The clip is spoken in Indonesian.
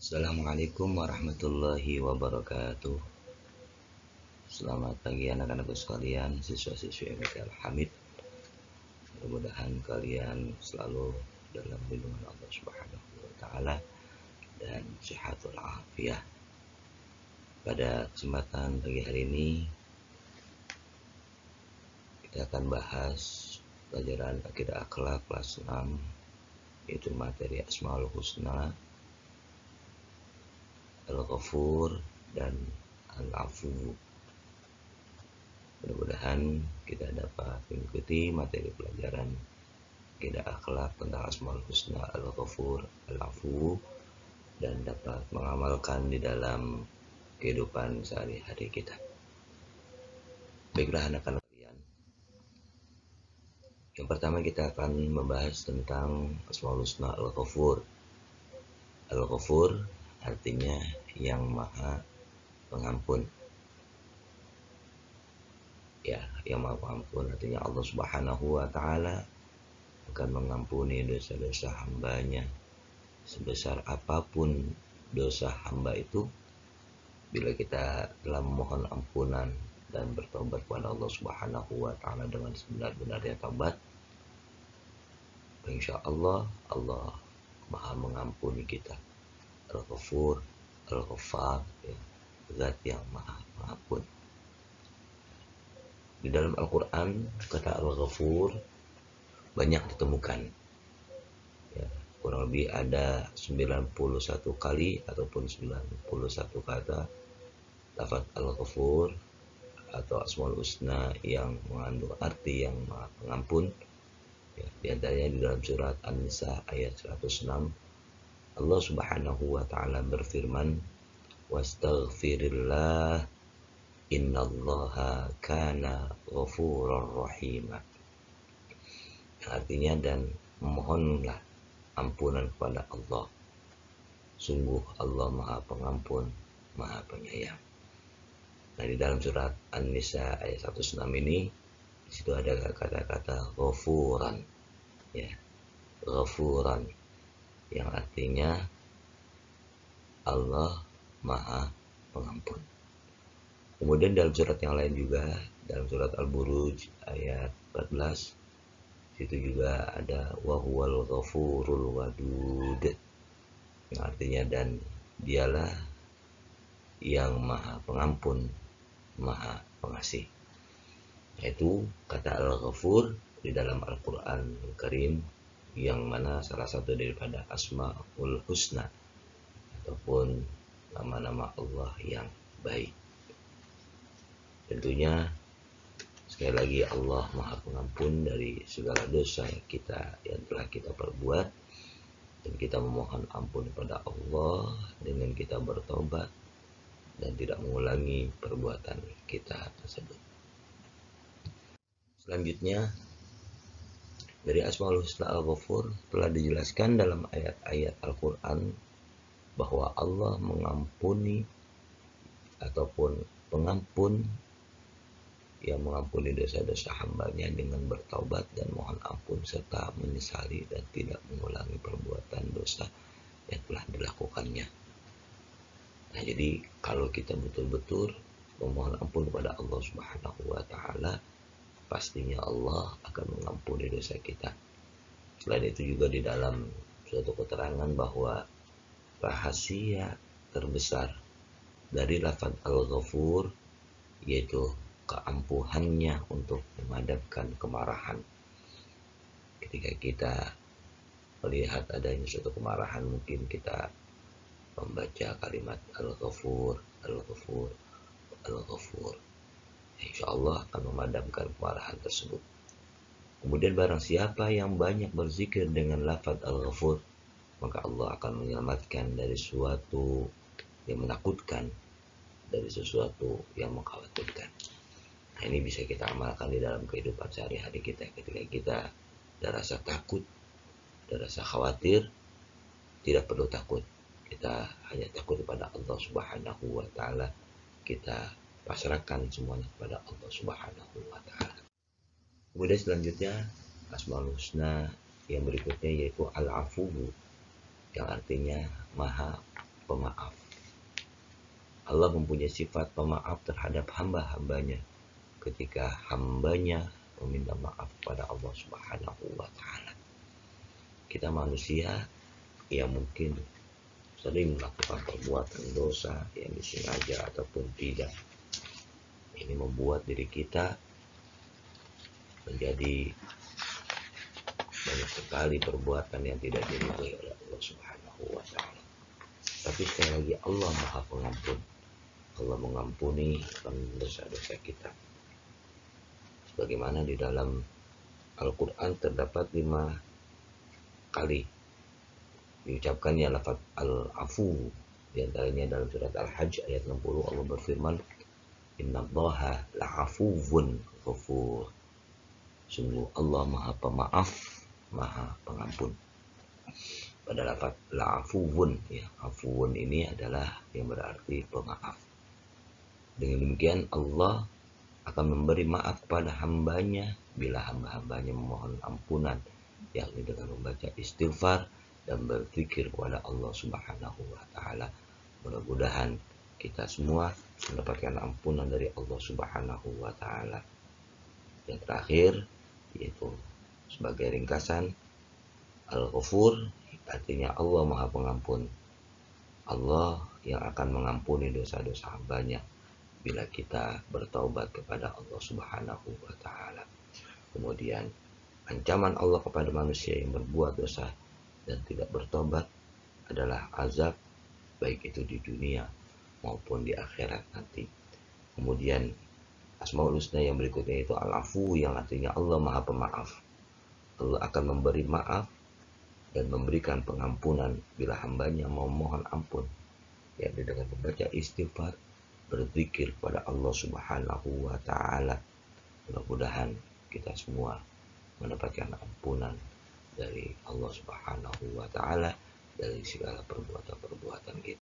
Assalamualaikum warahmatullahi wabarakatuh. Selamat pagi anak-anakku sekalian, siswa-siswi MT Al-Hamid. Mudah-mudahan kalian selalu dalam lindungan Allah Subhanahu wa taala dan sehat walafiat. Pada kesempatan pagi hari ini kita akan bahas pelajaran akidah akhlak kelas 6, yaitu materi Asmaul Husna, Al-Ghafur dan Al-Afu. Mudah-mudahan kita dapat mengikuti materi pelajaran akidah akhlak tentang Asmaul Husna, Al-Ghafur, Al-Afu, dan dapat mengamalkan di dalam kehidupan sehari-hari kita. Baiklah anak-anak kalian, yang pertama kita akan membahas tentang Asmaul Husna, Al-Ghafur. Al-Ghafur artinya yang maha pengampun. Ya, yang maha pengampun artinya Allah Subhanahu wa taala akan mengampuni dosa-dosa hambanya sebesar apapun dosa hamba itu. Bila kita telah memohon ampunan dan bertobat kepada Allah Subhanahu wa taala dengan sebenar-benarnya taubat, insya Allah Allah maha mengampuni kita. Al-Ghafur, Al-Ghaffar, ya, zat yang maha pengampun. Di dalam Al-Quran kata Al-Ghafur banyak ditemukan, ya, kurang lebih ada 91 kali ataupun 91 kata lafaz Al-Ghafur atau Asmaul Husna yang mengandung arti yang maha pengampun, ya, di antaranya di dalam surat An-Nisa ayat 106 Allah Subhanahu wa taala berfirman, "Wastaghfirillah innallaha kana ghafurur rahim." Artinya, dan memohonlah ampunan kepada Allah, sungguh Allah maha pengampun, maha penyayang. Nah, di dalam surat An-Nisa ayat 106 ini, di situ ada kata-kata ghafuran, ya, ghafuran, yang artinya Allah maha pengampun. Kemudian dalam surat yang lain juga, dalam surat Al-Buruj ayat 14, situ juga ada wa huwal ghafurul wadud, yang artinya dan dialah yang maha pengampun, maha pengasih. Yaitu kata Al-Ghafur di dalam Al-Quran Al-Karim, yang mana salah satu daripada Asmaul Husna ataupun nama-nama Allah yang baik. Tentunya sekali lagi Allah maha pengampun dari segala dosa kita yang telah kita perbuat, dan kita memohon ampun kepada Allah dengan kita bertobat dan tidak mengulangi perbuatan kita tersebut. Selanjutnya, dari Asmaul Husna Al-Ghafur telah dijelaskan dalam ayat-ayat Al-Quran bahwa Allah mengampuni ataupun pengampun yang mengampuni dosa-dosa hambanya dengan bertaubat dan mohon ampun serta menyesali dan tidak mengulangi perbuatan dosa yang telah dilakukannya. Nah, jadi kalau kita betul-betul memohon ampun kepada Allah Subhanahu wa taala, pastinya Allah akan mengampuni dosa kita. Selain itu juga di dalam suatu keterangan bahwa rahasia terbesar dari lafaz Al-Ghafur yaitu keampuhannya untuk memadamkan kemarahan. Ketika kita melihat adanya suatu kemarahan, mungkin kita membaca kalimat Al-Ghafur, Al-Ghafur, Al-Ghafur, insya Allah akan memadamkan kemarahan tersebut. Kemudian barang siapa yang banyak berzikir dengan lafaz Al-Ghafur, maka Allah akan menyelamatkan dari sesuatu yang menakutkan, dari sesuatu yang mengkhawatirkan. Nah, ini bisa kita amalkan di dalam kehidupan sehari-hari kita. Ketika kita ada rasa takut, ada rasa khawatir, tidak perlu takut. Kita hanya takut kepada Allah Subhanahu wa taala. Kita pasrahkan semuanya kepada Allah Subhanahu wa taala. Kemudian selanjutnya Asmaul Husna yang berikutnya yaitu Al-Afu, yang artinya maha pemaaf. Allah mempunyai sifat pemaaf terhadap hamba-hambanya ketika hambanya meminta maaf kepada Allah Subhanahu wa Ta'ala. Kita manusia yang mungkin sering melakukan perbuatan dosa yang disengaja ataupun tidak. Ini membuat diri kita menjadi banyak sekali perbuatan yang tidak diridhoi oleh Allah Subhanahu wa Ta'ala. Tapi sekali lagi, Allah Maha Pengampun. Allah mengampuni dosa-dosa kita. Sebagaimana di dalam Al-Quran terdapat 5 kali diucapkannya lafaz al-afu. Di antaranya dalam surat Al-Hajj ayat 60 Allah berfirman, Innallaha la'afuwun ghafur. Sungguh Allah Maha Pemaaf, Maha Pengampun. Pada lafaz la'afuwun, ya, afuwun ini adalah yang berarti pemaaf. Dengan demikian Allah akan memberi maaf kepada hambanya bila hamba-hambanya memohon ampunan, yakni dengan membaca istighfar dan berzikir kepada Allah Subhanahu wa Ta'ala. Mudah-mudahan kita semua mendapatkan ampunan dari Allah Subhanahu wa Ta'ala. Yang terakhir, yaitu sebagai ringkasan, Al-Ghafur artinya Allah Maha Pengampun. Allah yang akan mengampuni dosa-dosa hambanya bila kita bertaubat kepada Allah Subhanahu wa Ta'ala. Kemudian ancaman Allah kepada manusia yang berbuat dosa dan tidak bertobat adalah azab, baik itu di dunia maupun di akhirat nanti. Kemudian Asmaul Husna yang berikutnya itu Al-Afu, yang artinya Allah Maha Pemaaf. Allah akan memberi maaf dan memberikan pengampunan bila hambanya mau mohon ampun, yakni dengan membaca istighfar, berzikir kepada Allah Subhanahu wa Ta'ala. Mudah-mudahan kita semua mendapatkan ampunan dari Allah Subhanahu wa Ta'ala dari segala perbuatan-perbuatan kita.